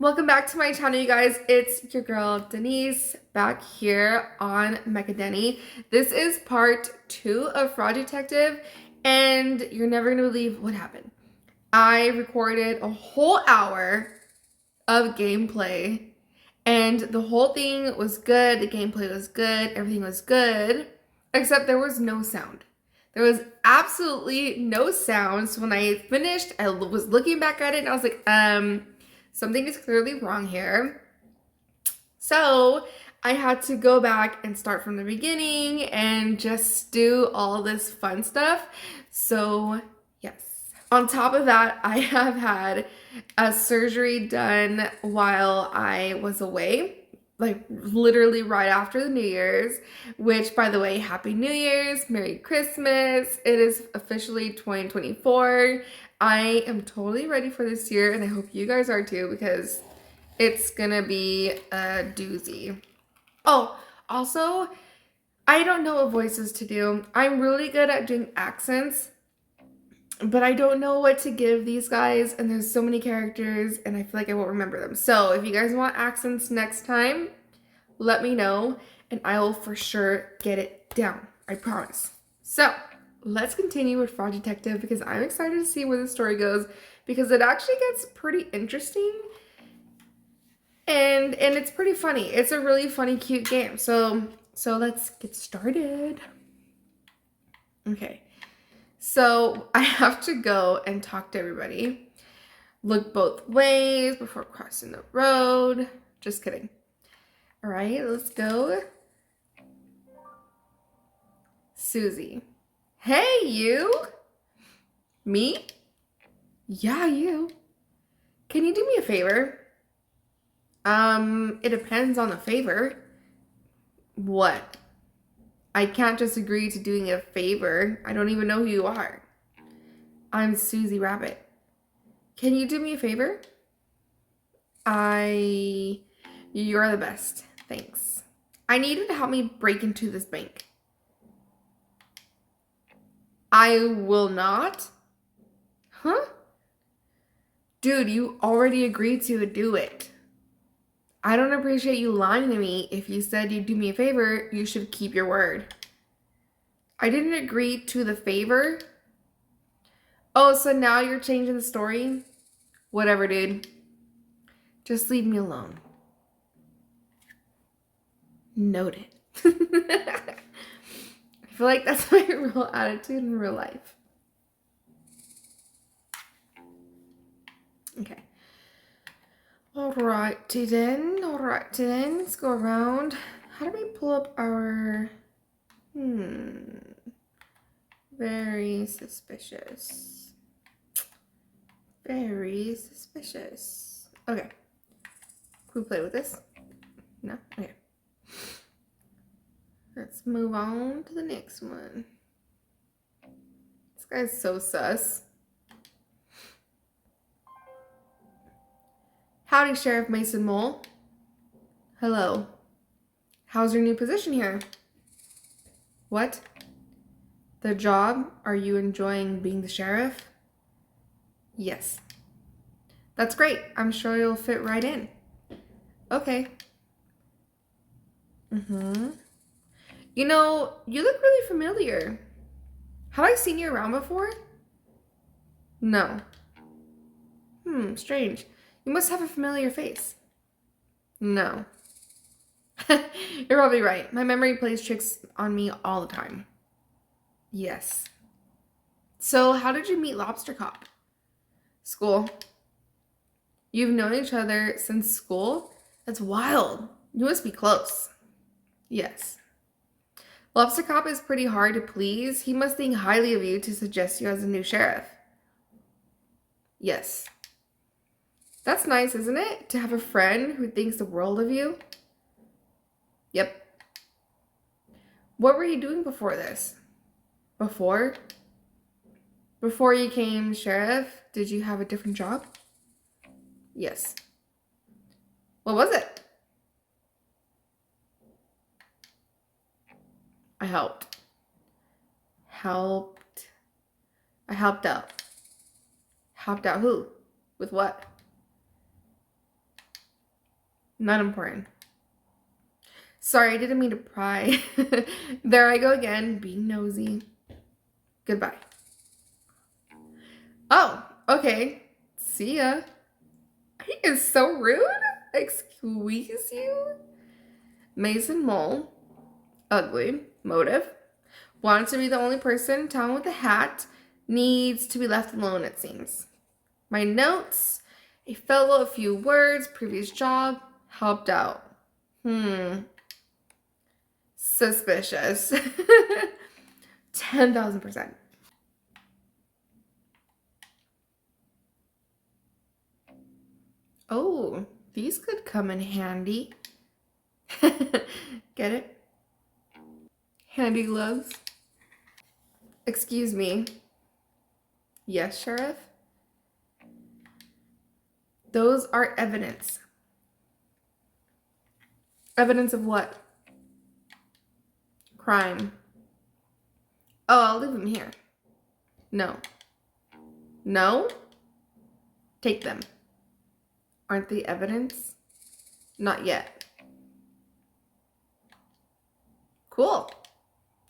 Welcome back to my channel, you guys. It's your girl Denise back here on Mecha Denny. This is part 2 of Fraud Detective, and you're never gonna believe what happened. I recorded a whole hour of gameplay, and the whole thing was good. The gameplay was good. Everything was good, except there was no sound. There was absolutely no sound. So when I finished, I was looking back at it, and I was like, something is clearly wrong here. So I had to go back and start from the beginning and just do all this fun stuff. So yes. On top of that, I have had a surgery done while I was away, like literally right after the New Year's, which, by the way, Happy New Year's, Merry Christmas. It is officially 2024. I am totally ready for this year, and I hope you guys are too, because it's gonna be a doozy. Oh, also, I don't know what voices to do. I'm really good at doing accents, but I don't know what to give these guys, and there's so many characters, and I feel like I won't remember them. So if you guys want accents next time, let me know, and I will for sure get it down. I promise. So let's continue with Fraud Detective, because I'm excited to see where the story goes, because it actually gets pretty interesting, and it's pretty funny. It's a really funny, cute game. So let's get started. Okay. So I have to go and talk to everybody. Look both ways before crossing the road. Just kidding. All right, let's go. Susie. Hey, you. Me? Yeah, you. Can you do me a favor? It depends on the favor. What? I can't just agree to doing a favor. I don't even know who you are. I'm Susie Rabbit. Can you do me a favor? You're the best. Thanks. I need you to help me break into this bank. I will not? Huh? Dude, you already agreed to do it. I don't appreciate you lying to me. If you said you'd do me a favor, you should keep your word. I didn't agree to the favor. Oh, so now you're changing the story? Whatever, dude. Just leave me alone. Noted. I feel like that's my real attitude in real life. Okay. Alrighty then. Let's go around. How do we pull up our... Very suspicious. Very suspicious. Okay. Can we play with this? No? Okay. Let's move on to the next one. This guy's so sus. Howdy, Sheriff Mason Mole. Hello. How's your new position here? What? The job? Are you enjoying being the sheriff? Yes. That's great. I'm sure you'll fit right in. Okay. You know, you look really familiar. Have I seen you around before? No. Strange. You must have a familiar face. No. You're probably right. My memory plays tricks on me all the time. Yes. So, how did you meet Lobster Cop? School. You've known each other since school? That's wild. You must be close. Yes. Lobster Cop is pretty hard to please. He must think highly of you to suggest you as a new sheriff. Yes. That's nice, isn't it? To have a friend who thinks the world of you. Yep. What were you doing before this? Before you came sheriff, did you have a different job? Yes. What was it? I helped. I helped out. Helped out who? With what? Not important. Sorry, I didn't mean to pry. There I go again, being nosy. Goodbye. Oh, okay. See ya. He is so rude. Excuse you? Mason Mole. Ugly. Motive. Wants to be the only person in town with a hat. Needs to be left alone, it seems. My notes. A fellow, a few words. Previous job. Helped out. Suspicious. 10,000%. Oh, these could come in handy. Get it? Handy gloves. Excuse me. Yes, Sheriff? Those are evidence. Evidence of what? Crime. Oh, I'll leave them here. No. No? Take them. Aren't they evidence? Not yet. Cool.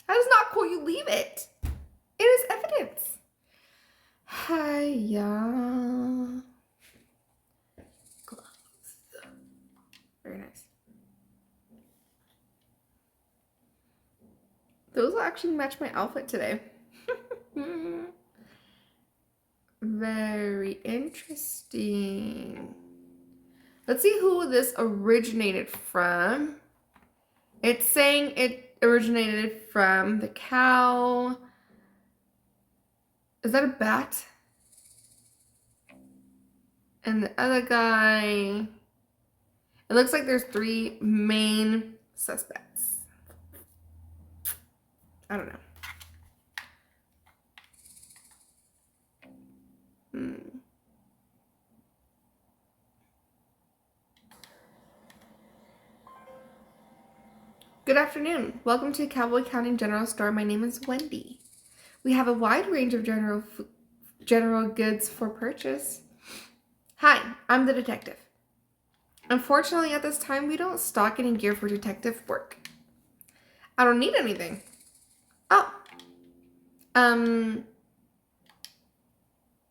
That is not cool. You leave it. It is evidence. Hiya. Gloves. Very nice. Those will actually match my outfit today. Very interesting. Let's see who this originated from. It's saying it originated from the cow. Is that a bat? And the other guy. It looks like there's 3 main suspects. I don't know. Good afternoon. Welcome to Cowboy County General Store. My name is Wendy. We have a wide range of general goods for purchase. Hi, I'm the detective. Unfortunately, at this time, we don't stock any gear for detective work. I don't need anything. Oh.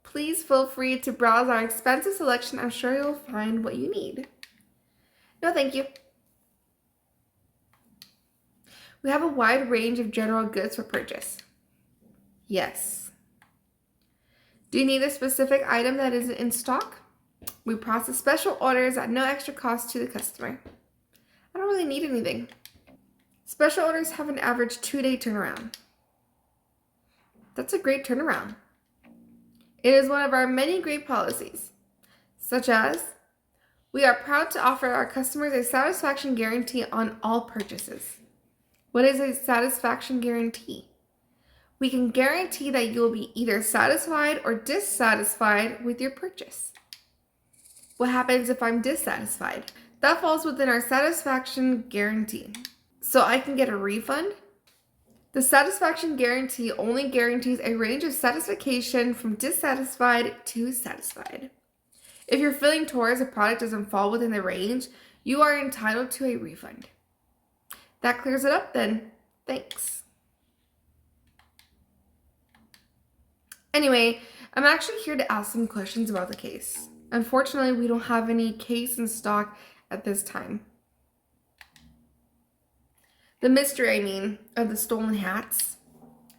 Please feel free to browse our expansive selection. I'm sure you'll find what you need. No, thank you. We have a wide range of general goods for purchase. Yes. Do you need a specific item that isn't in stock? We process special orders at no extra cost to the customer. I don't really need anything. Special orders have an average 2-day turnaround. That's a great turnaround. It is one of our many great policies, such as we are proud to offer our customers a satisfaction guarantee on all purchases. What is a satisfaction guarantee? We can guarantee that you will be either satisfied or dissatisfied with your purchase. What happens if I'm dissatisfied? That falls within our satisfaction guarantee. So I can get a refund? The satisfaction guarantee only guarantees a range of satisfaction from dissatisfied to satisfied. If you're feeling towards a product doesn't fall within the range, you are entitled to a refund. That clears it up then. Thanks. Anyway, I'm actually here to ask some questions about the case. Unfortunately, we don't have any case in stock at this time. The mystery, of the stolen hats.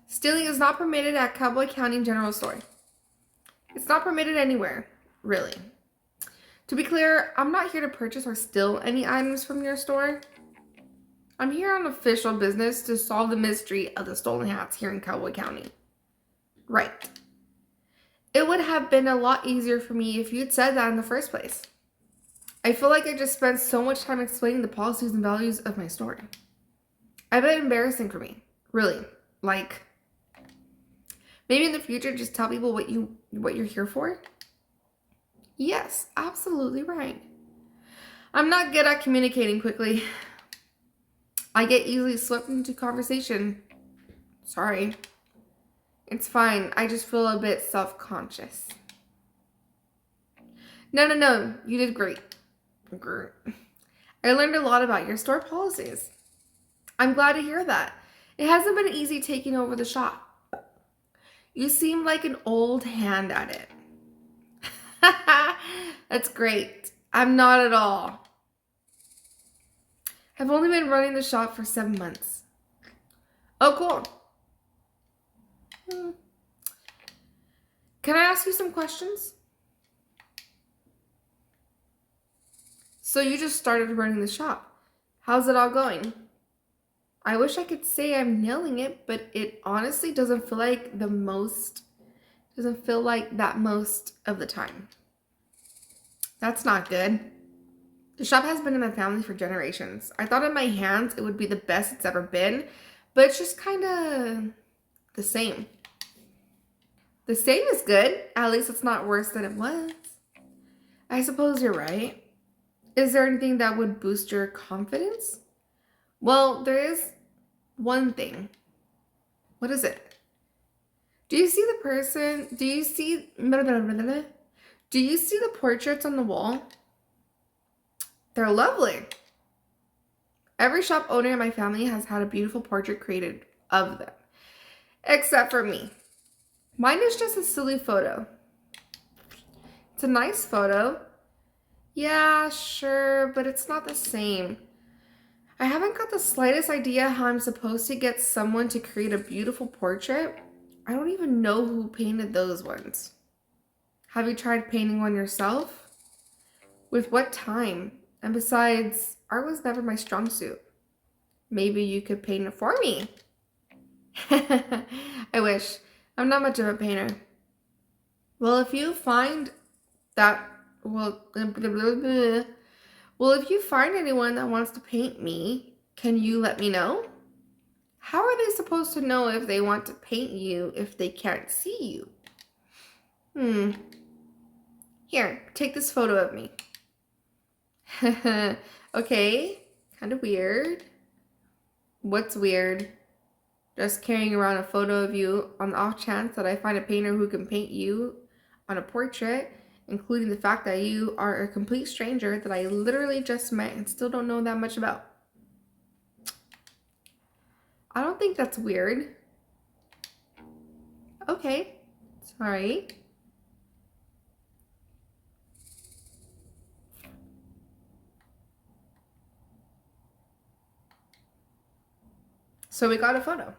Stealing is not permitted at Cowboy County General Store. It's not permitted anywhere, really. To be clear, I'm not here to purchase or steal any items from your store. I'm here on official business to solve the mystery of the stolen hats here in Cowboy County. Right. It would have been a lot easier for me if you'd said that in the first place. I feel like I just spent so much time explaining the policies and values of my store. I bet embarrassing for me. Really. Like, maybe in the future just tell people what you're here for? Yes, absolutely right. I'm not good at communicating quickly. I get easily swept into conversation. Sorry. It's fine. I just feel a bit self-conscious. No. You did great. I learned a lot about your store policies. I'm glad to hear that. It hasn't been easy taking over the shop. You seem like an old hand at it. That's great. I'm not at all. I've only been running the shop for 7 months. Oh, cool. Can I ask you some questions? So you just started running the shop. How's it all going? I wish I could say I'm nailing it, but it honestly doesn't feel like that most of the time. That's not good. The shop has been in my family for generations. I thought in my hands it would be the best it's ever been, but it's just kind of the same. The same is good. At least it's not worse than it was. I suppose you're right. Is there anything that would boost your confidence? Well, there is one thing. What is it? Do you see the portraits on the wall? They're lovely. Every shop owner in my family has had a beautiful portrait created of them. Except for me. Mine is just a silly photo. It's a nice photo. Yeah, sure, but it's not the same. I haven't got the slightest idea how I'm supposed to get someone to create a beautiful portrait. I don't even know who painted those ones. Have you tried painting one yourself? With what time? And besides, art was never my strong suit. Maybe you could paint it for me. I wish. I'm not much of a painter. Well, if you find anyone that wants to paint me, can you let me know? How are they supposed to know if they want to paint you if they can't see you? Here, take this photo of me. Okay, kind of weird. What's weird? Just carrying around a photo of you on the off chance that I find a painter who can paint you on a portrait, including the fact that you are a complete stranger that I literally just met and still don't know that much about. I don't think that's weird. Okay, sorry. So we got a photo.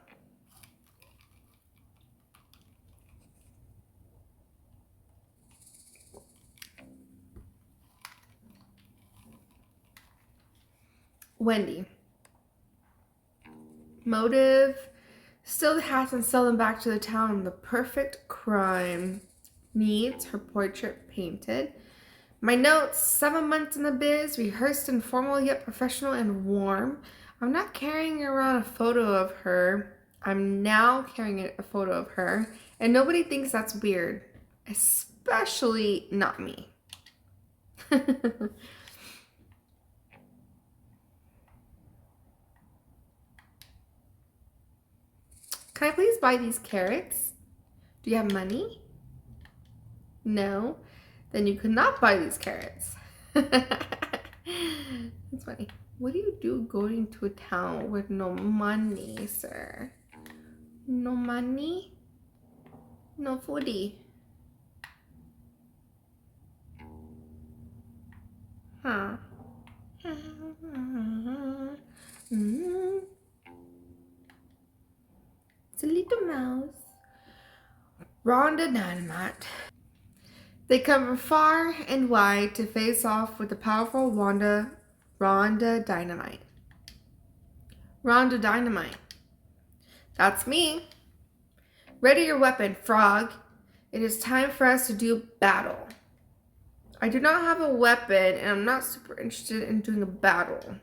Wendy. Motive: steal the hats and sell them back to the town. The perfect crime. Needs her portrait painted. My notes: 7 months in the biz, rehearsed and formal yet professional and warm. I'm not carrying around a photo of her. I'm now carrying a photo of her, and nobody thinks that's weird, especially not me. Can I please buy these carrots? Do you have money? No? Then you could not buy these carrots. That's funny. What do you do going to a town with no money, sir? No money? No foodie. Huh. It's a little mouse. Rhonda Dynamite. They come from far and wide to face off with the powerful Rhonda Dynamite. Rhonda Dynamite. That's me. Ready your weapon, frog. It is time for us to do battle. I do not have a weapon and I'm not super interested in doing a battle.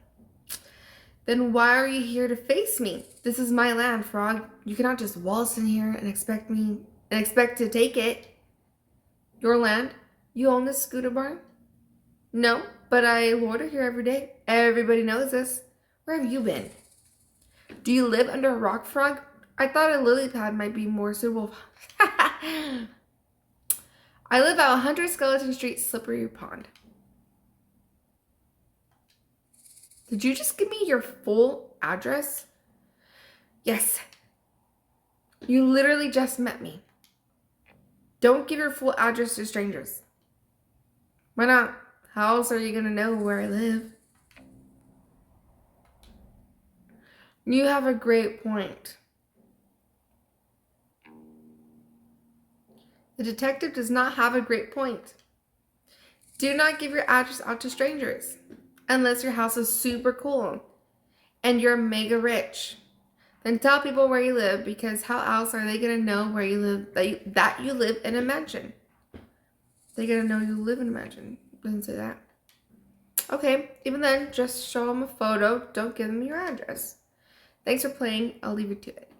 Then why are you here to face me? This is my land, frog. You cannot just waltz in here and expect to take it. Your land? You own this scooter barn? No, but I loiter here every day. Everybody knows this. Where have you been? Do you live under a rock, frog? I thought a lily pad might be more suitable. I live at 100 Skeleton Street, Slippery Pond. Did you just give me your full address? Yes. You literally just met me. Don't give your full address to strangers. Why not? How else are you gonna know where I live? You have a great point. The detective does not have a great point. Do not give your address out to strangers unless your house is super cool and you're mega rich. Then tell people where you live, because how else are they gonna know where you live, that you live in a mansion? They're gonna know you live in a mansion. Doesn't say that. Okay, even then, just show them a photo. Don't give them your address. Thanks for playing. I'll leave you to it.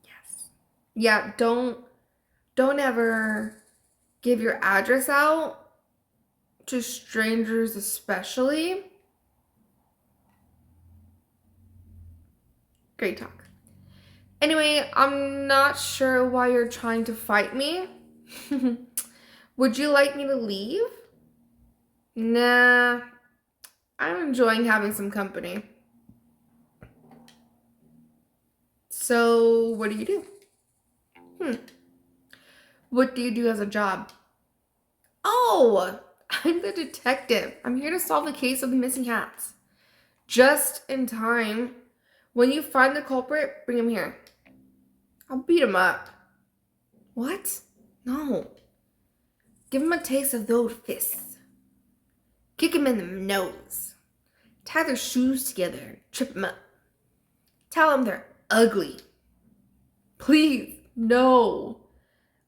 Yes. Yeah, don't ever give your address out to strangers, especially. Great talk. Anyway, I'm not sure why you're trying to fight me. Would you like me to leave? Nah, I'm enjoying having some company. So, what do you do? What do you do as a job? Oh, I'm the detective. I'm here to solve the case of the missing hats. Just in time. When you find the culprit, bring him here. I'll beat him up. What? No. Give him a taste of those fists. Kick him in the nose. Tie their shoes together and trip him up. Tell them they're ugly. Please, no.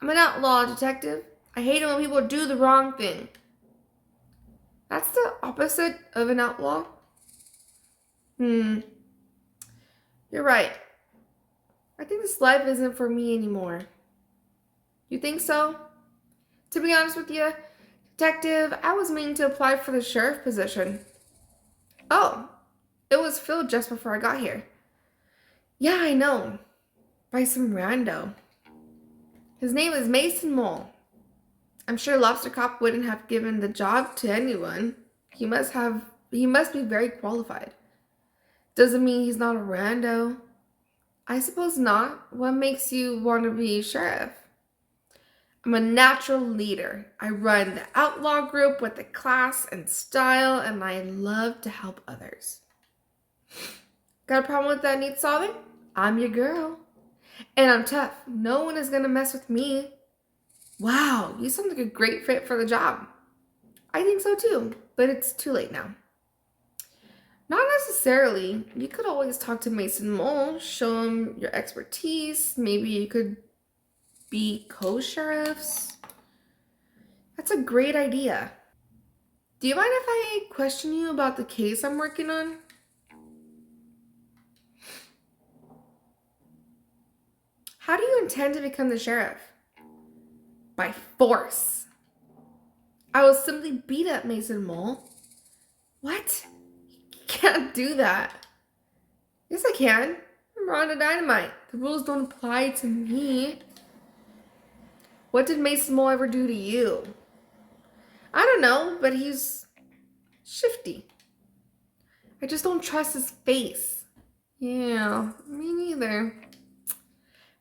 I'm an outlaw detective. I hate it when people do the wrong thing. That's the opposite of an outlaw. You're right. I think this life isn't for me anymore. You think so? To be honest with you, detective, I was meaning to apply for the sheriff position. Oh, it was filled just before I got here. Yeah, I know. By some rando. His name is Mason Mole. I'm sure Lobster Cop wouldn't have given the job to anyone. He must be very qualified. Doesn't mean he's not a rando. I suppose not. What makes you want to be sheriff? I'm a natural leader. I run the outlaw group with the class and style, and I love to help others. Got a problem with that need solving? I'm your girl. And I'm tough. No one is going to mess with me. Wow, you sound like a great fit for the job. I think so too, but it's too late now. Not necessarily. You could always talk to Mason Mole, show him your expertise. Maybe you could be co-sheriffs. That's a great idea. Do you mind if I question you about the case I'm working on? How do you intend to become the sheriff? By force. I will simply beat up Mason Mole. What? You can't do that. Yes, I can. I'm Rhonda Dynamite. The rules don't apply to me. What did Mason Mole ever do to you? I don't know, but he's shifty. I just don't trust his face. Yeah, me neither.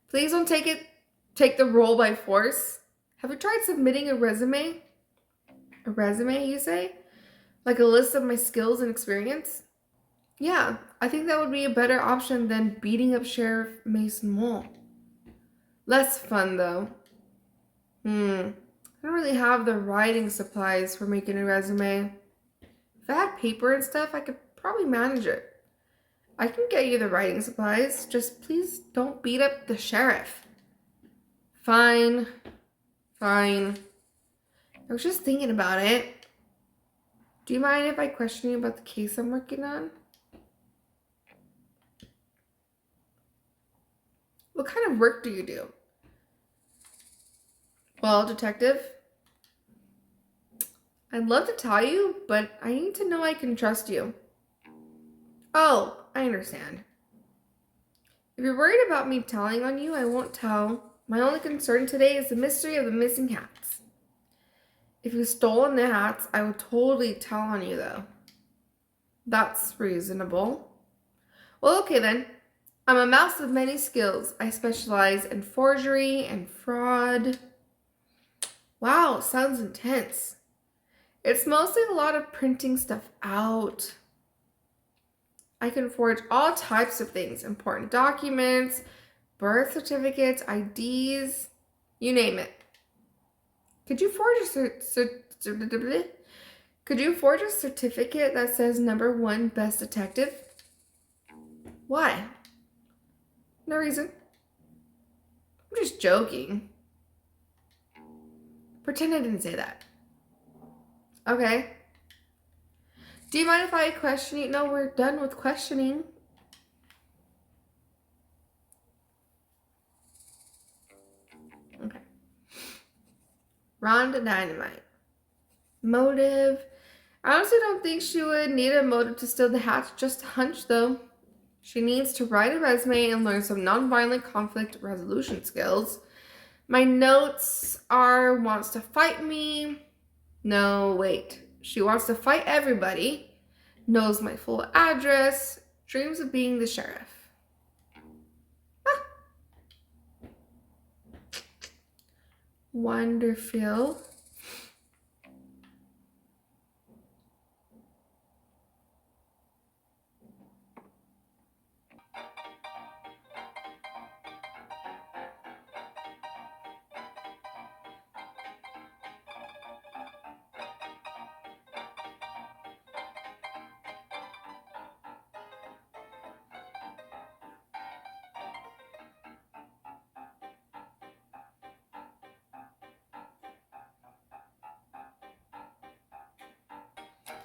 Please don't take the role by force. Have you tried submitting a resume? A resume, you say? Like a list of my skills and experience? Yeah, I think that would be a better option than beating up Sheriff Mason Mole. Less fun, though. I don't really have the writing supplies for making a resume. If I had paper and stuff, I could probably manage it. I can get you the writing supplies. Just please don't beat up the sheriff. Fine. I was just thinking about it. Do you mind if I question you about the case I'm working on? What kind of work do you do? Well, detective, I'd love to tell you, but I need to know I can trust you. Oh, I understand. If you're worried about me telling on you, I won't tell. My only concern today is the mystery of the missing hats. If you've stolen the hats, I will totally tell on you, though. That's reasonable. Well, okay then. I'm a mouse with many skills. I specialize in forgery and fraud. Wow, sounds intense. It's mostly a lot of printing stuff out. I can forge all types of things, important documents, birth certificates, IDs, you name it. Could you forge a certificate that says #1 best detective? Why? No reason. I'm just joking. Pretend I didn't say that. Okay. Do you mind if I question you? No, we're done with questioning. Okay. Rhonda Dynamite. Motive. I honestly don't think she would need a motive to steal the hat, just a hunch though. She needs to write a resume and learn some nonviolent conflict resolution skills. My notes are wants to fight me. No, wait. She wants to fight everybody. Knows my full address. Dreams of being the sheriff. Ah. Wonderful.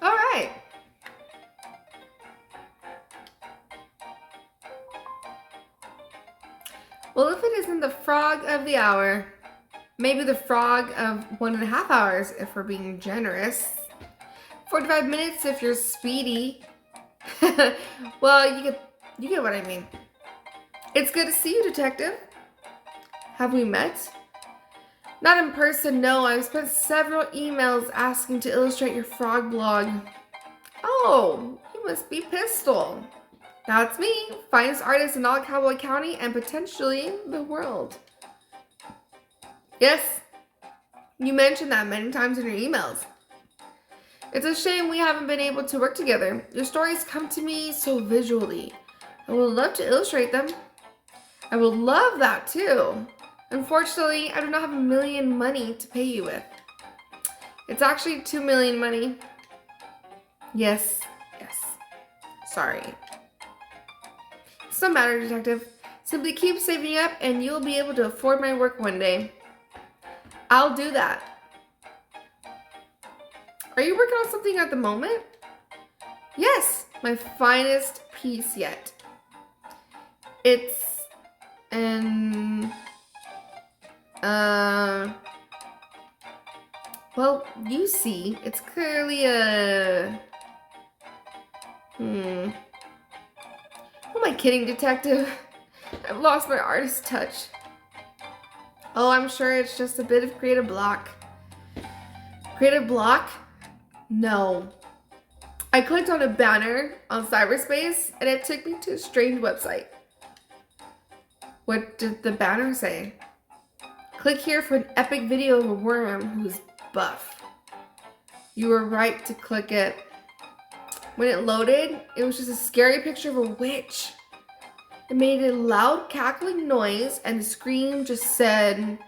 All right. Well, if it isn't the frog of the hour, maybe the frog of 1.5 hours if we're being generous. 45 minutes if you're speedy. Well, you get what I mean. It's good to see you, detective. Have we met? Not in person, no. I've spent several emails asking to illustrate your frog blog. Oh, you must be Pistol. That's me, finest artist in all Cowboy County and potentially the world. Yes, you mentioned that many times in your emails. It's a shame we haven't been able to work together. Your stories come to me so visually. I would love to illustrate them. I would love that too. Unfortunately, I do not have $1 million money to pay you with. It's actually $2 million money. Yes. Sorry. It's no matter, detective. Simply keep saving up and you'll be able to afford my work one day. I'll do that. Are you working on something at the moment? Yes, my finest piece yet. It's well, you see, it's clearly a Who am I kidding, detective? I've lost my artist touch. Oh, I'm sure it's just a bit of creative block. Creative block? No. I clicked on a banner on cyberspace and it took me to a strange website. What did the banner say? Click here for an epic video of a worm who's buff. You were right to click it. When it loaded, it was just a scary picture of a witch. It made a loud cackling noise and the scream just said,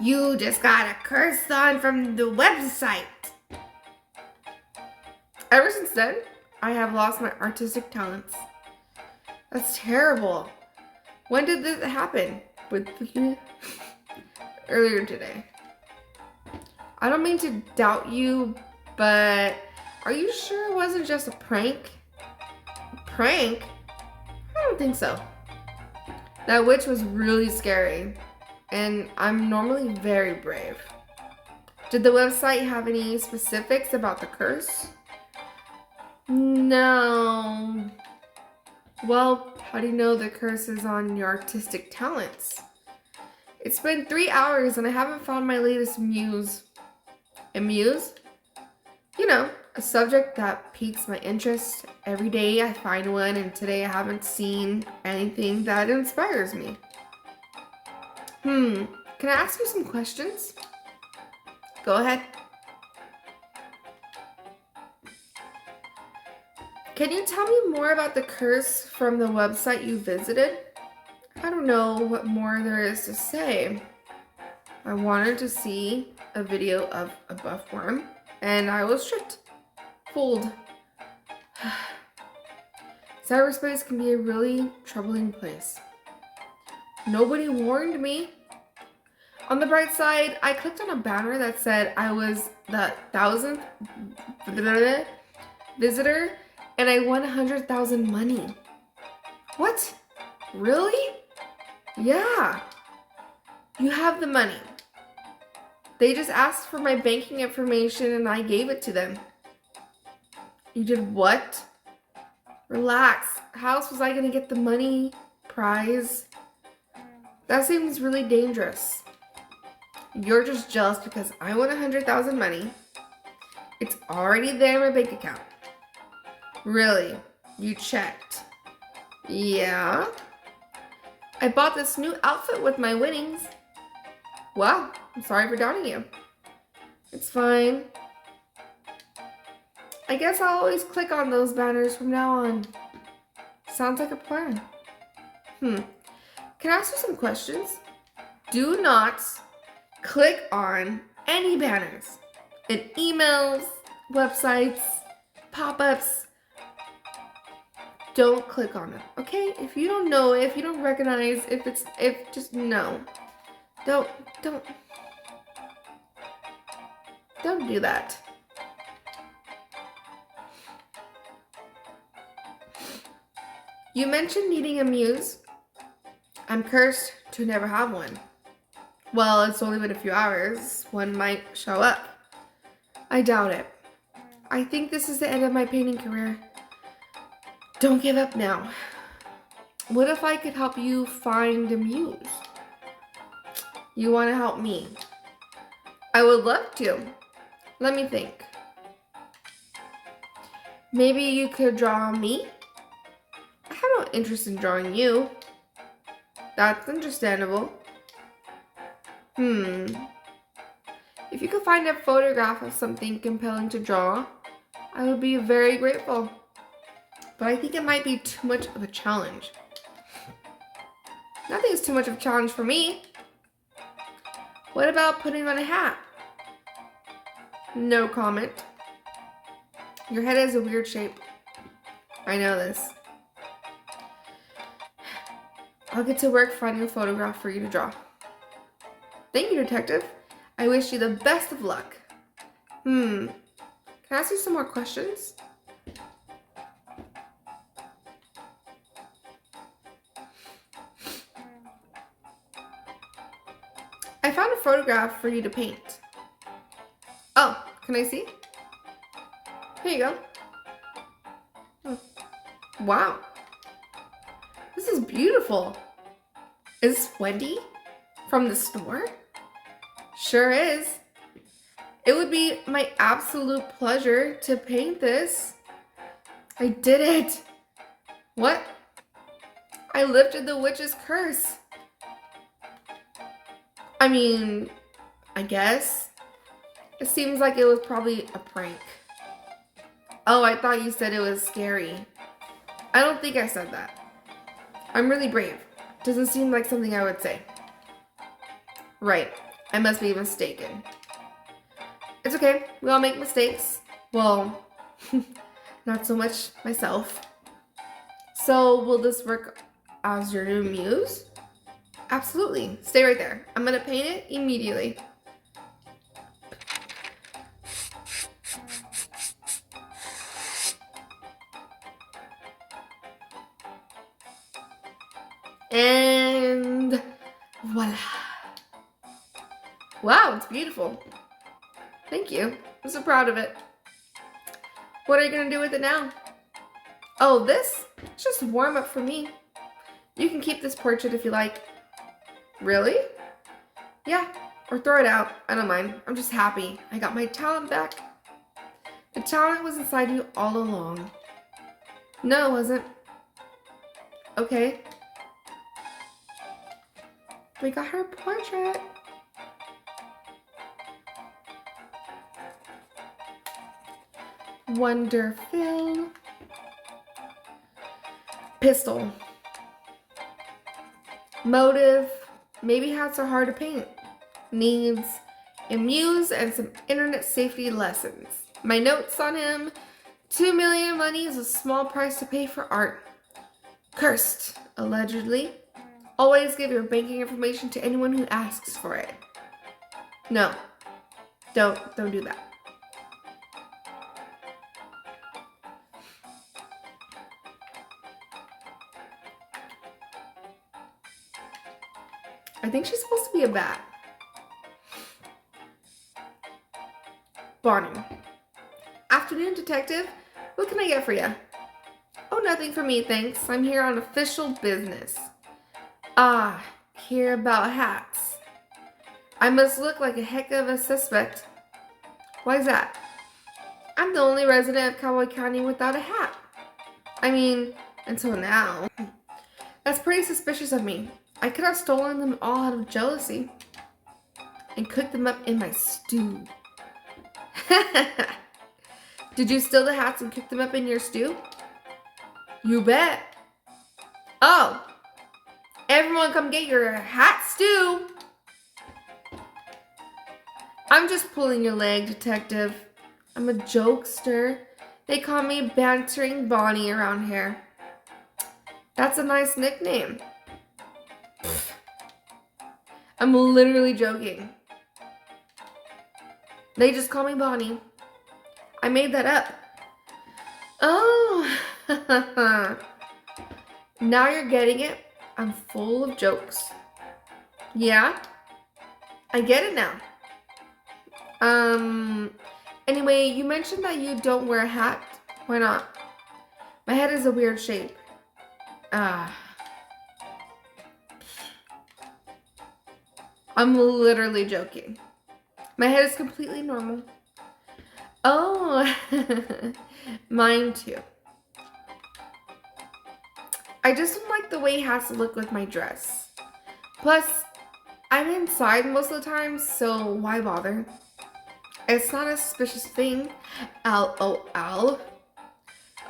"You just got a curse on from the website." Ever since then, I have lost my artistic talents. That's terrible. When did this happen? Earlier today. I don't mean to doubt you, but are you sure it wasn't just a prank? A prank? I don't think so. That witch was really scary, and I'm normally very brave. Did the website have any specifics about the curse? No. Well, how do you know the curse is on your artistic talents? It's been 3 hours and I haven't found my latest muse. A muse? You know, A subject that piques my interest. Every day I find one, and today I haven't seen anything that inspires me. Can I ask you some questions? Go ahead. Can you tell me more about the curse from the website you visited? I don't know what more there is to say. I wanted to see a video of a buffworm, and I was tricked. Fooled. Cyberspace can be a really troubling place. Nobody warned me. On the bright side, I clicked on a banner that said I was the 1,000th visitor and I won 100,000 money. What? Really? Yeah. You have the money. They just asked for my banking information and I gave it to them. You did what? Relax. How else was I gonna get the money prize? That seems really dangerous. You're just jealous because I won 100,000 money. It's already there in my bank account. Really? You checked? Yeah. I bought this new outfit with my winnings. Wow, I'm sorry for doubting you. It's fine. I guess I'll always click on those banners from now on. Sounds like a plan. Can I ask you some questions? Do not click on any banners in emails, websites, pop-ups. Don't click on them, okay? If you don't know, if you don't recognize, just no. Don't do that. You mentioned needing a muse. I'm cursed to never have one. Well, it's only been a few hours. One might show up. I doubt it. I think this is the end of my painting career. Don't give up now. What if I could help you find a muse? You want to help me? I would love to. Let me think. Maybe you could draw me? I have no interest in drawing you. That's understandable. If you could find a photograph of something compelling to draw, I would be very grateful. But I think it might be too much of a challenge. Nothing's too much of a challenge for me. What about putting on a hat? No comment. Your head has a weird shape. I know this. I'll get to work finding a photograph for you to draw. Thank you, detective. I wish you the best of luck. Can I ask you some more questions? I found a photograph for you to paint. Oh, can I see? Here you go. Oh. Wow. This is beautiful. Is this Wendy from the store? Sure is. It would be my absolute pleasure to paint this. I did it. What? I lifted the witch's curse. I mean, I guess. It seems like it was probably a prank. Oh, I thought you said it was scary. I don't think I said that. I'm really brave. Doesn't seem like something I would say. Right. I must be mistaken. It's okay. We all make mistakes. Well, not so much myself. So, will this work as your new muse? Absolutely. Stay right there. I'm gonna paint it immediately. And voila. Wow, it's beautiful. Thank you. I'm so proud of it. What are you gonna do with it now? Oh, this? It's just warm up for me. You can keep this portrait if you like. Really? Yeah, or throw it out. I don't mind. I'm just happy. I got my talent back. The talent was inside you all along. No, it wasn't. Okay. We got her portrait. Wonderful. Pistol. Motive. Maybe hats are hard to paint. Needs. A muse and some internet safety lessons. My notes on him. 2 million money is a small price to pay for art. Cursed. Allegedly. Always give your banking information to anyone who asks for it. No. Don't do that. I think she's supposed to be a bat. Bonnie. Afternoon, detective. What can I get for you? Oh, nothing for me, thanks. I'm here on official business. Ah, hear about hats. I must look like a heck of a suspect. Why's that? I'm the only resident of Cowboy County without a hat. I mean, until now. That's pretty suspicious of me. I could have stolen them all out of jealousy and cooked them up in my stew. Did you steal the hats and cook them up in your stew? You bet. Oh, everyone come get your hat stew. I'm just pulling your leg, detective. I'm a jokester. They call me Bantering Bonnie around here. That's a nice nickname. I'm literally joking. They just call me Bonnie. I made that up. Oh, now you're getting it. I'm full of jokes. Yeah, I get it now. Anyway, you mentioned that you don't wear a hat. Why not? My head is a weird shape. I'm literally joking. My head is completely normal. Oh, mine too. I just don't like the way hats look with my dress. Plus, I'm inside most of the time, so why bother? It's not a suspicious thing. LOL.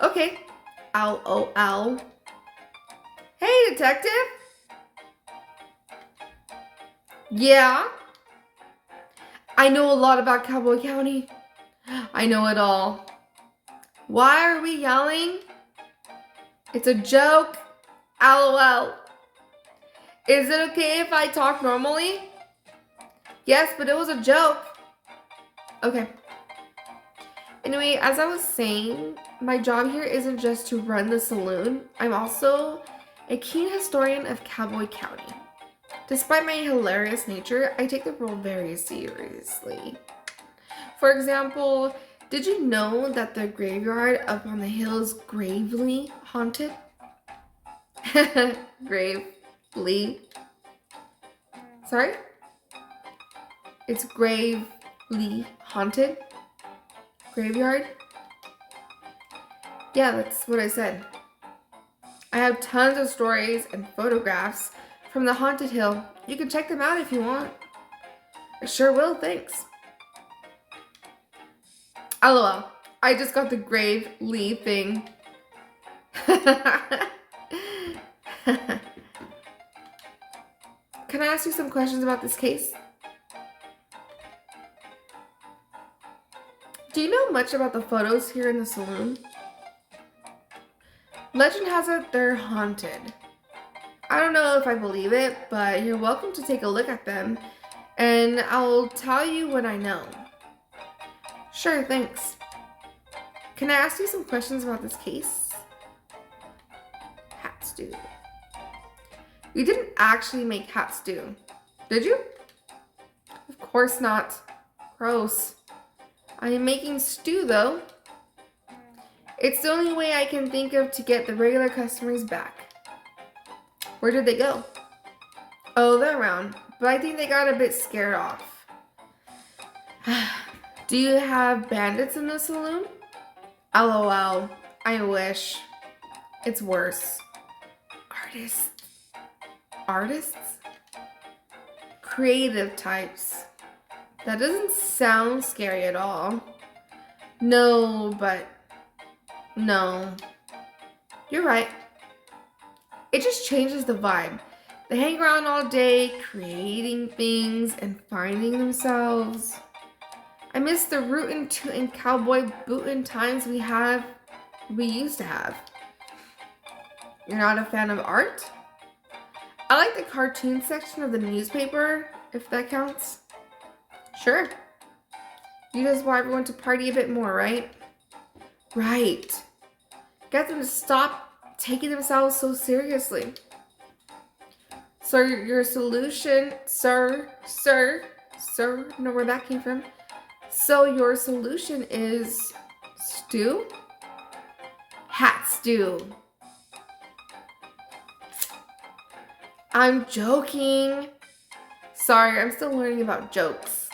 Okay. LOL. Hey, detective. Yeah? I know a lot about Cowboy County. I know it all. Why are we yelling? It's a joke. LOL. Is it okay if I talk normally? Yes, but it was a joke. Okay. Anyway, as I was saying, my job here isn't just to run the saloon. I'm also a keen historian of Cowboy County. Despite my hilarious nature, I take the role very seriously. For example, did you know that the graveyard up on the hill is gravely haunted? Gravely. Sorry? It's gravely haunted? Graveyard? Yeah, that's what I said. I have tons of stories and photographs from the haunted hill. You can check them out if you want. I sure will, thanks. LOL. I just got the gravely thing. Can I ask you some questions about this case? Do you know much about the photos here in the saloon? Legend has it they're haunted. I don't know if I believe it, but you're welcome to take a look at them, and I'll tell you what I know. Sure, thanks. Can I ask you some questions about this case? Hat stew. You didn't actually make hat stew, did you? Of course not. Gross. I am making stew though. It's the only way I can think of to get the regular customers back. Where did they go? Oh, they're around, but I think they got a bit scared off. Do you have bandits in the saloon? LOL. I wish. It's worse. Artists. Artists? Creative types. That doesn't sound scary at all. No, but no. You're right. It just changes the vibe. They hang around all day, creating things and finding themselves. I miss the rootin' tootin' cowboy bootin' times we used to have. You're not a fan of art? I like the cartoon section of the newspaper, if that counts. Sure. You just want everyone to party a bit more, right? Right. Get them to stop taking themselves so seriously. So your solution, sir, know where that came from? So your solution is stew? Hat stew. I'm joking. Sorry, I'm still learning about jokes.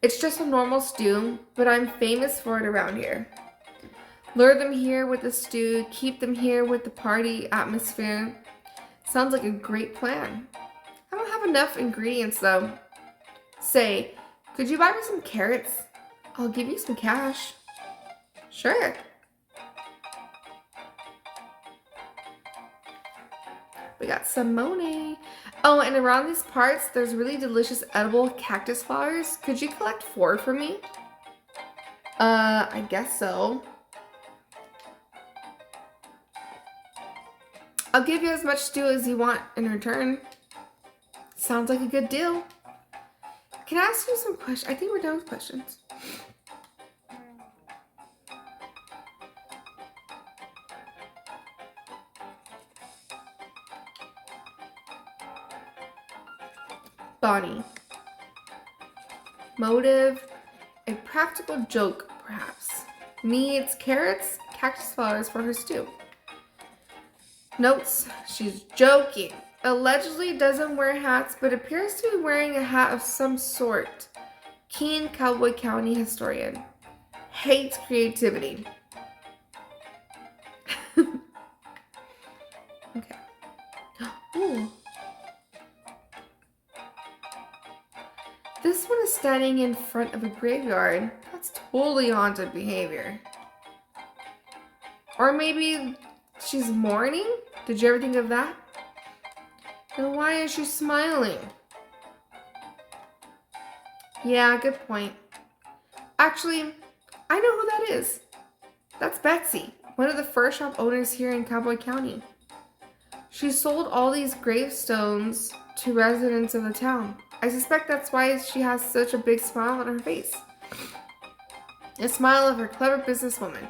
It's just a normal stew, but I'm famous for it around here. Lure them here with the stew, keep them here with the party atmosphere. Sounds like a great plan. I don't have enough ingredients though. Say, could you buy me some carrots? I'll give you some cash. Sure. We got some Monet. Oh, and around these parts, there's really delicious edible cactus flowers. Could you collect 4 for me? I guess so. I'll give you as much stew as you want in return. Sounds like a good deal. Can I ask you some questions? I think we're done with questions. Bonnie. Motive, a practical joke, perhaps. Needs carrots, cactus flowers for her stew. Notes, she's joking. Allegedly doesn't wear hats, but appears to be wearing a hat of some sort. Keen Cowboy County historian. Hates creativity. Okay. Ooh. This one is standing in front of a graveyard. That's totally haunted behavior. Or maybe she's mourning? Did you ever think of that? And why is she smiling? Yeah, good point. Actually, I know who that is. That's Betsy, one of the fur shop owners here in Cowboy County. She sold all these gravestones to residents of the town. I suspect that's why she has such a big smile on her face. A smile of her clever businesswoman.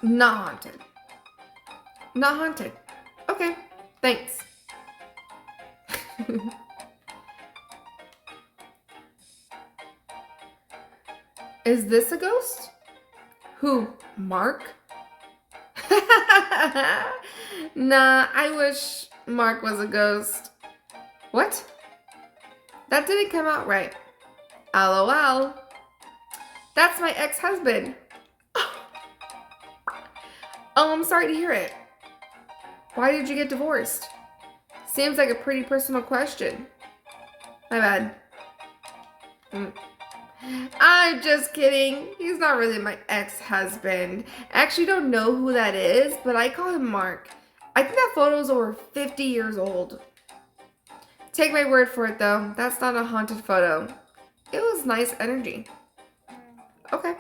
Not haunted. Not haunted. Okay, thanks. Is this a ghost? Who? Mark? Nah, I wish Mark was a ghost. What? That didn't come out right. LOL. That's my ex-husband. Oh, I'm sorry to hear it. Why did you get divorced? Seems like a pretty personal question. My bad. I'm just kidding. He's not really my ex-husband. I actually don't know who that is, but I call him Mark. I think that photo's over 50 years old. Take my word for it though. That's not a haunted photo. It was nice energy. Okay.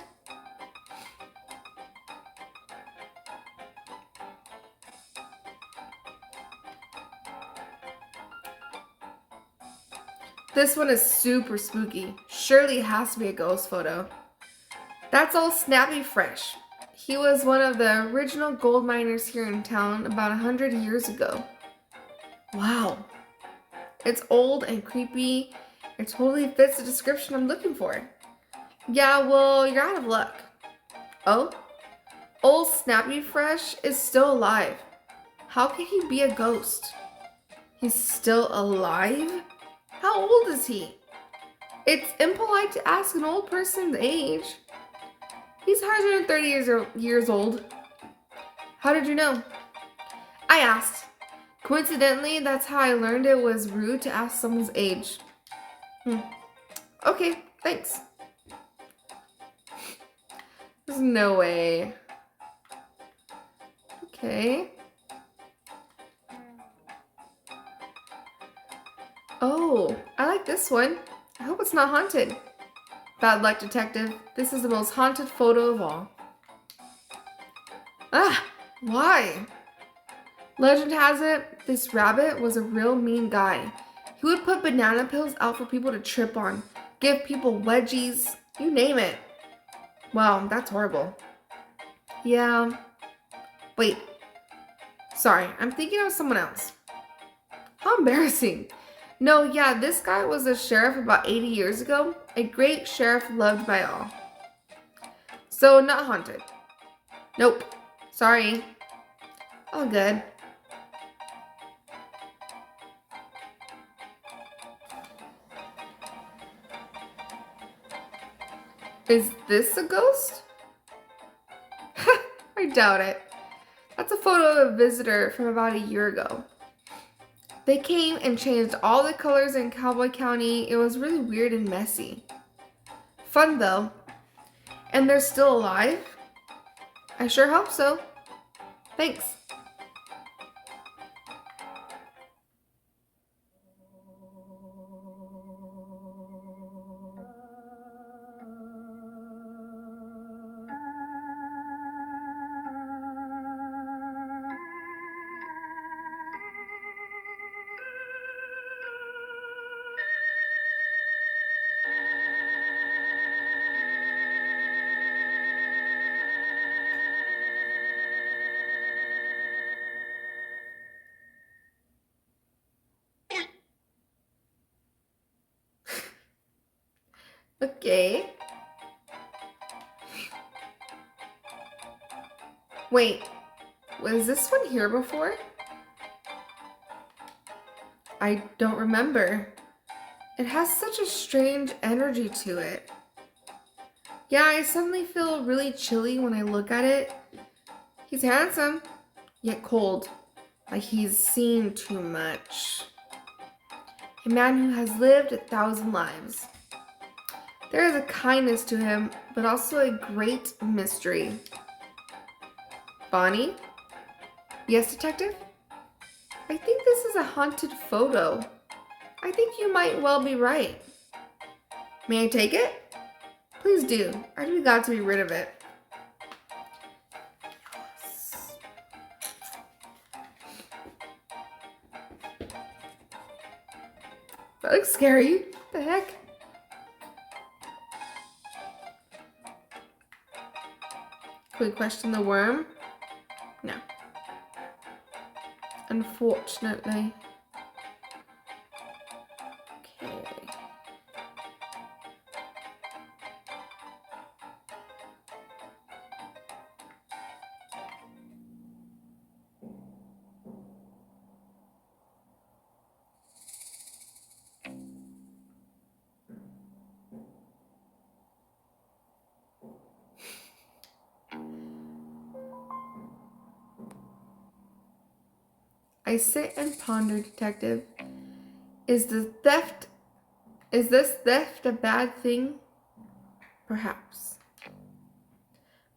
This one is super spooky. Surely it has to be a ghost photo. That's all snappy fresh. He was one of the original gold miners here in town about 100 years ago. Wow. It's old and creepy. It totally fits the description I'm looking for. Yeah, well, you're out of luck. Oh? Old Snappy Fresh is still alive. How can he be a ghost? He's still alive? How old is he? It's impolite to ask an old person's age. He's 130 years old. How did you know? I asked. Coincidentally, that's how I learned it was rude to ask someone's age. Okay, thanks. There's no way. Okay. Oh, I like this one. I hope it's not haunted. Bad luck, detective. This is the most haunted photo of all. Ah, why? Legend has it, this rabbit was a real mean guy. He would put banana peels out for people to trip on, give people wedgies, you name it. Wow, that's horrible. Yeah. Wait. Sorry, I'm thinking of someone else. How embarrassing. No, yeah, this guy was a sheriff about 80 years ago. A great sheriff loved by all. So, not haunted. Nope. Sorry. All good. Is this a ghost? I doubt it. That's a photo of a visitor from about a year ago. They came and changed all the colors in Cowboy County. It was really weird and messy. Fun though. And they're still alive? I sure hope so. Thanks. Okay. Wait, was this one here before? I don't remember. It has such a strange energy to it. Yeah, I suddenly feel really chilly when I look at it. He's handsome, yet cold, like he's seen too much. A man who has lived 1,000 lives. There is a kindness to him, but also a great mystery. Bonnie? Yes, detective? I think this is a haunted photo. I think you might well be right. May I take it? Please do. I really got to be rid of it. That looks scary. What the heck? Can we question the worm? No. Unfortunately. Okay. I sit and ponder, detective. Is this theft a bad thing? Perhaps.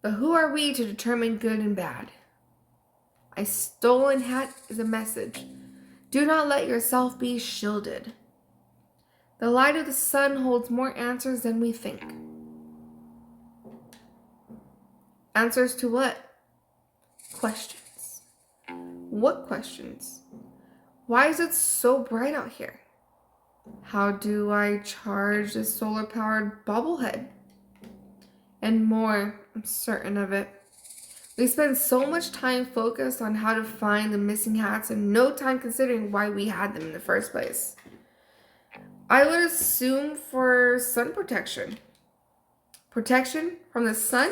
But who are we to determine good and bad? A stolen hat is a message. Do not let yourself be shielded. The light of the sun holds more answers than we think. Answers to what? Questions. What questions? Why is it so bright out here? How do I charge this solar-powered bobblehead? And more, I'm certain of it. We spend so much time focused on how to find the missing hats and no time considering why we had them in the first place. I would assume for sun protection. Protection from the sun?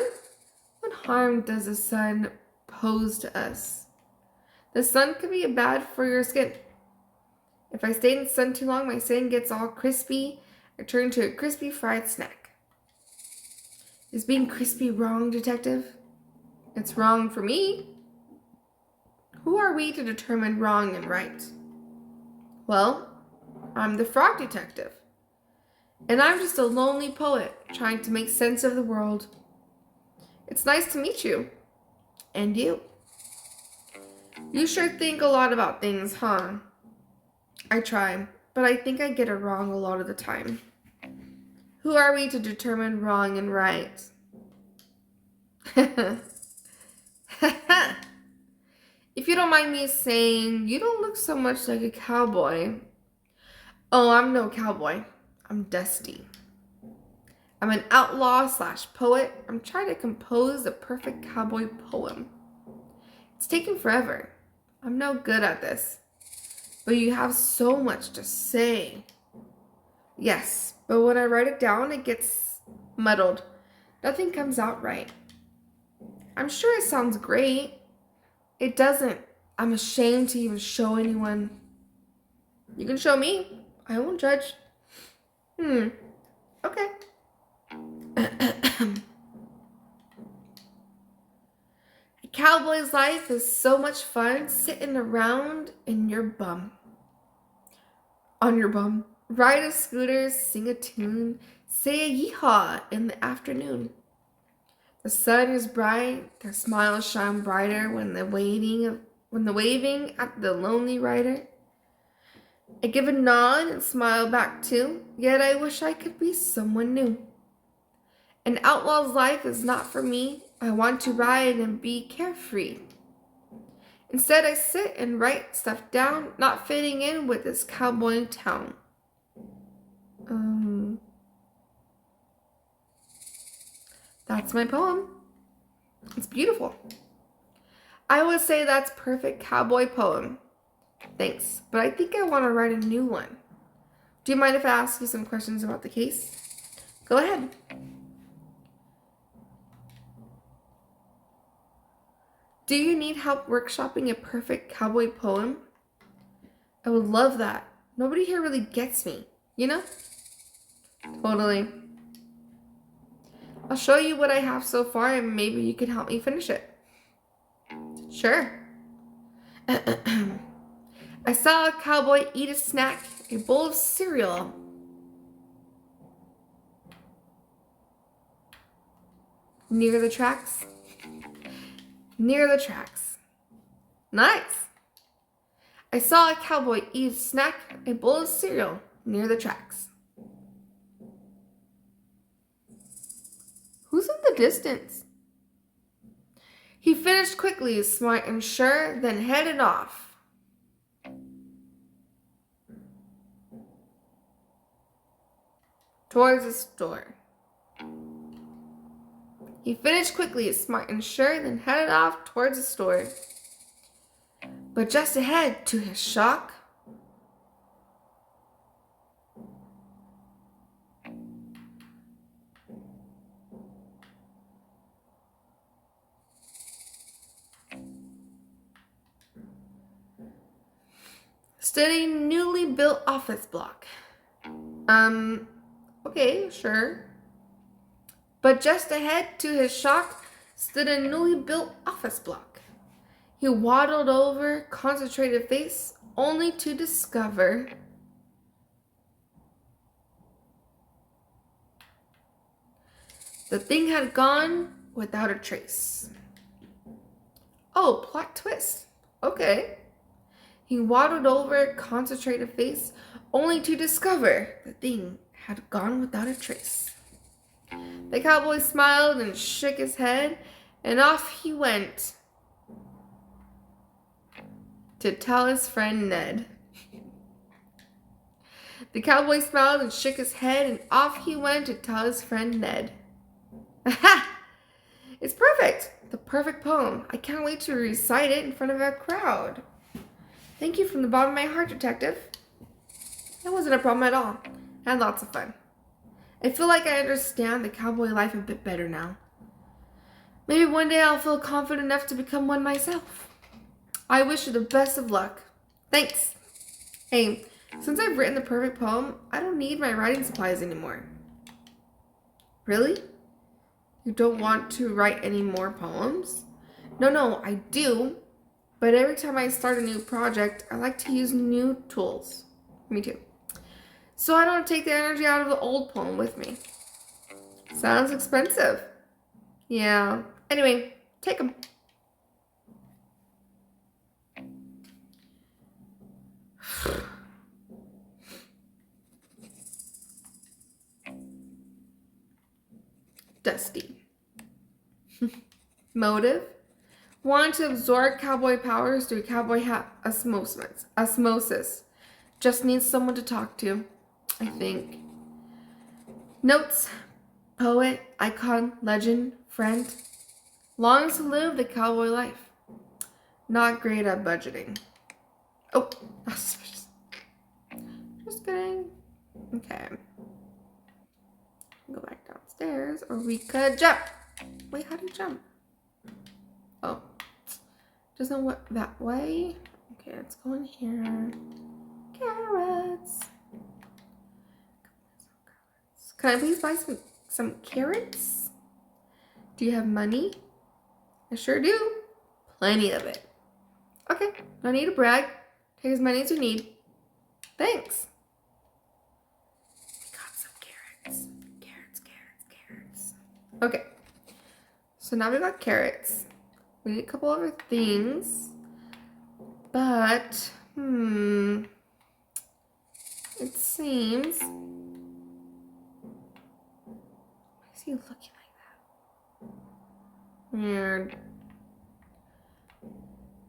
What harm does the sun pose to us? The sun could be bad for your skin. If I stay in the sun too long, my skin gets all crispy, I turn to a crispy fried snack. Is being crispy wrong, detective? It's wrong for me. Who are we to determine wrong and right? Well, I'm the frog detective. And I'm just a lonely poet trying to make sense of the world. It's nice to meet you. And you. You sure think a lot about things, huh? I try, but I think I get it wrong a lot of the time. Who are we to determine wrong and right? If you don't mind me saying, you don't look so much like a cowboy. Oh, I'm no cowboy. I'm Dusty. I'm an outlaw / poet. I'm trying to compose the perfect cowboy poem. It's taken forever. I'm no good at this. But you have so much to say. Yes, but when I write it down, it gets muddled. Nothing comes out right. I'm sure it sounds great. It doesn't. I'm ashamed to even show anyone. You can show me. I won't judge. Okay. A cowboy's life is so much fun sitting around in your bum. On your bum. Ride a scooter, sing a tune, say a yeehaw in the afternoon. The sun is bright, their smiles shine brighter when the waving at the lonely rider. I give a nod and smile back too, yet I wish I could be someone new. An outlaw's life is not for me. I want to ride and be carefree. Instead, I sit and write stuff down, not fitting in with this cowboy town. That's my poem. It's beautiful. I would say that's perfect cowboy poem. Thanks, but I think I want to write a new one. Do you mind if I ask you some questions about the case? Go ahead. Do you need help workshopping a perfect cowboy poem? I would love that. Nobody here really gets me, you know? Totally. I'll show you what I have so far and maybe you can help me finish it. Sure. I saw a cowboy eat a snack, a bowl of cereal. Near the tracks? Near the tracks. Nice. I saw a cowboy eat a snack, a bowl of cereal, near the tracks. Who's in the distance? He finished quickly, smart and sure, then headed off. Towards the store. He finished quickly, smart and sure, then headed off towards the store. But just ahead, to his shock, stood a newly built office block. Okay, sure. But just ahead, to his shock, stood a newly built office block. He waddled over, concentrated face, only to discover the thing had gone without a trace. Oh, plot twist. Okay. He waddled over, concentrated face, only to discover the thing had gone without a trace. The cowboy smiled and shook his head, and off he went to tell his friend Ned. The cowboy smiled and shook his head, and off he went to tell his friend Ned. Aha! It's perfect! The perfect poem. I can't wait to recite it in front of a crowd. Thank you from the bottom of my heart, detective. That wasn't a problem at all. I had lots of fun. I feel like I understand the cowboy life a bit better now. Maybe one day I'll feel confident enough to become one myself. I wish you the best of luck. Thanks. Hey, Since I've written the perfect poem, I don't need my writing supplies anymore. Really? You don't want to write any more poems? No, I do. But every time I start a new project, I like to use new tools. Me too. So I don't take the energy out of the old poem with me. Sounds expensive. Yeah. Anyway, take them. Dusty. Motive? Want to absorb cowboy powers through cowboy hat osmosis. Just needs someone to talk to, I think. Notes. Poet, icon, legend, friend. Longs to live the cowboy life. Not great at budgeting. Oh, just kidding. Okay. Go back downstairs, or we could jump. Wait, how do you jump? Oh, doesn't work that way. Okay, let's go in here. Carrots. Can I please buy some carrots? Do you have money? I sure do. Plenty of it. Okay, no need to brag. Take as many as you need. Thanks. We got some carrots. Carrots. Okay. So now we got carrots. We need a couple other things. But, it seems... Why is he looking like that? Weird.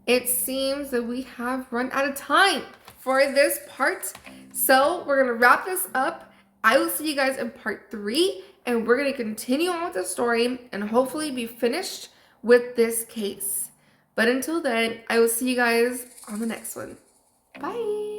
It seems that we have run out of time for this part. So we're going to wrap this up. I will see you guys in part 3. And we're going to continue on with the story and hopefully be finished with this case. But until then, I will see you guys on the next one. Bye.